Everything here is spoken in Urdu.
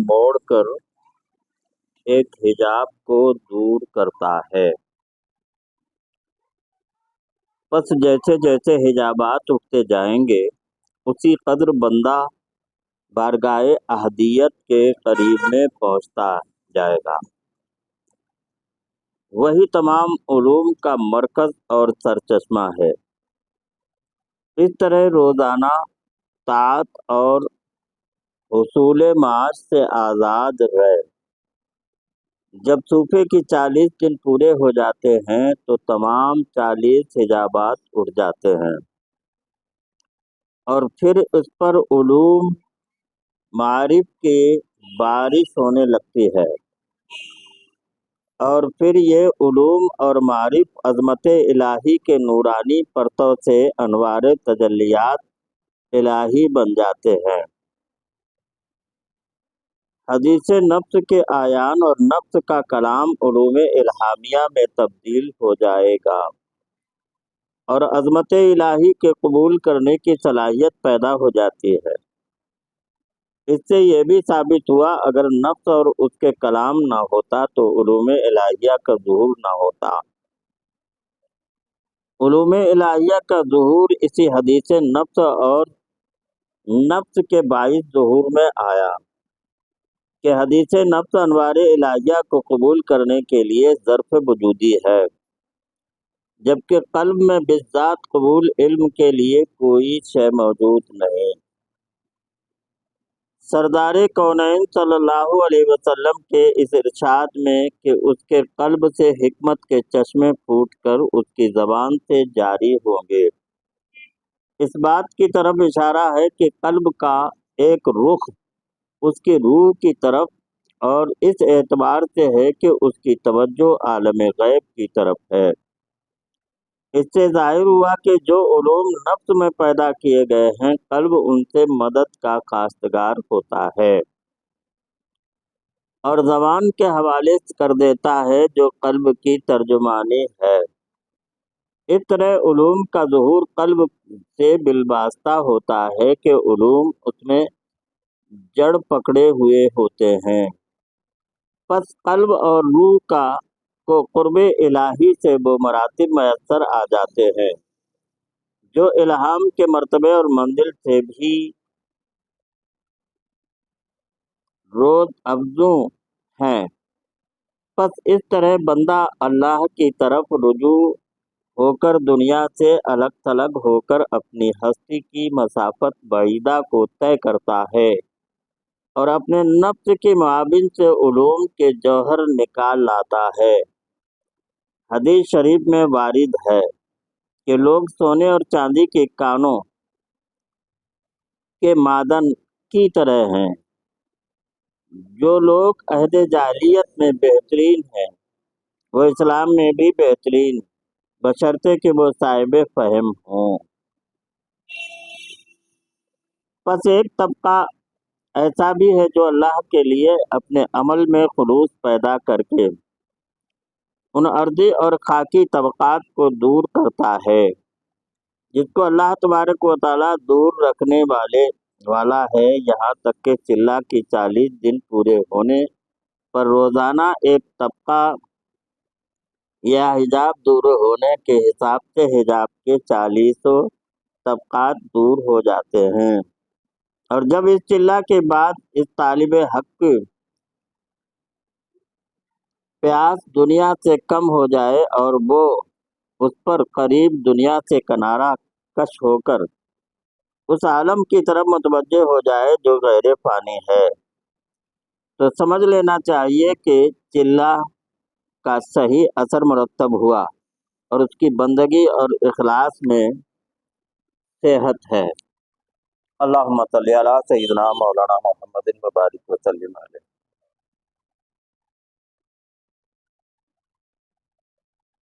موڑ کر ایک حجاب کو دور کرتا ہے۔ پس جیسے جیسے حجابات اٹھتے جائیں گے اسی قدر بندہ بارگاہ احدیت کے قریب میں پہنچتا جائے گا۔ وہی تمام علوم کا مرکز اور سرچشمہ ہے۔ اس طرح روزانہ طاعت اور حصول معاش سے آزاد رہے۔ جب صوفے کی 40 دن پورے ہو جاتے ہیں تو تمام 40 حجابات اٹھ جاتے ہیں اور پھر اس پر علوم معارف کی بارش ہونے لگتی ہے، اور پھر یہ علوم اور معارف عظمت الہی کے نورانی پرتو سے انوار تجلیات الہی بن جاتے ہیں۔ حدیث نفس کے آیان اور نفس کا کلام علوم الہامیہ میں تبدیل ہو جائے گا اور عظمت الہی کے قبول کرنے کی صلاحیت پیدا ہو جاتی ہے۔ اس سے یہ بھی ثابت ہوا اگر نفس اور اس کے کلام نہ ہوتا تو علوم الہیہ کا ظہور نہ ہوتا۔ علوم الہیہ کا ظہور اسی حدیث نفس اور نفس کے باعث ظہور میں آیا کہ حدیث نفس انوار الہیہ کو قبول کرنے کے لیے ظرف وجودی ہے، جبکہ قلب میں بالذات قبول علم کے لیے کوئی شے موجود نہیں۔ سردار کونین صلی اللہ علیہ وسلم کے اس ارشاد میں کہ اس کے قلب سے حکمت کے چشمے پھوٹ کر اس کی زبان سے جاری ہوں گے، اس بات کی طرف اشارہ ہے کہ قلب کا ایک رخ اس کی روح کی طرف اور اس اعتبار سے ہے کہ اس کی توجہ عالم غیب کی طرف ہے۔ اس سے ظاہر ہوا کہ جو علوم نفس میں پیدا کیے گئے ہیں قلب ان سے مدد کا خواستگار ہوتا ہے اور زبان کے حوالے کر دیتا ہے جو قلب کی ترجمانی ہے۔ اس طرح علوم کا ظہور قلب سے بالواسطہ ہوتا ہے کہ علوم اس میں جڑ پکڑے ہوئے ہوتے ہیں۔ پس قلب اور روح کو قرب الہی سے وہ مراتب میسر آ جاتے ہیں جو الہام کے مرتبے اور منزل سے بھی روز افزوں ہیں۔ پس اس طرح بندہ اللہ کی طرف رجوع ہو کر دنیا سے الگ تھلگ ہو کر اپنی ہستی کی مسافت بعیدہ کو طے کرتا ہے اور اپنے نفس کی معاون سے علوم کے جوہر نکال لاتا ہے۔ حدیث شریف میں وارد ہے کہ لوگ سونے اور چاندی کے کانوں کے معدن کی طرح ہیں۔ جو لوگ عہد جاہلیت میں بہترین ہیں وہ اسلام میں بھی بہترین، بشرطے کہ وہ صاحب فہم ہوں۔ پس ایک طبقہ ایسا بھی ہے جو اللہ کے لیے اپنے عمل میں خلوص پیدا کر کے ان ارضی اور خاکی طبقات کو دور کرتا ہے جس کو اللہ تبارک و تعالیٰ دور رکھنے والا ہے، یہاں تک کہ چلہ کی 40 دن پورے ہونے پر روزانہ ایک طبقہ یا حجاب دور ہونے کے حساب سے حجاب کے 40 طبقات دور ہو جاتے ہیں، اور جب اس چلہ کے بعد اس طالب حق کی پیاس دنیا سے کم ہو جائے اور وہ اس پر قریب دنیا سے کنارہ کش ہو کر اس عالم کی طرف متوجہ ہو جائے جو غیر فانی ہے، تو سمجھ لینا چاہیے کہ چلہ کا صحیح اثر مرتب ہوا اور اس کی بندگی اور اخلاص میں صحت ہے۔ اللہم صلی علی سیدنا مولانا محمد وبارک وسلم علیہ۔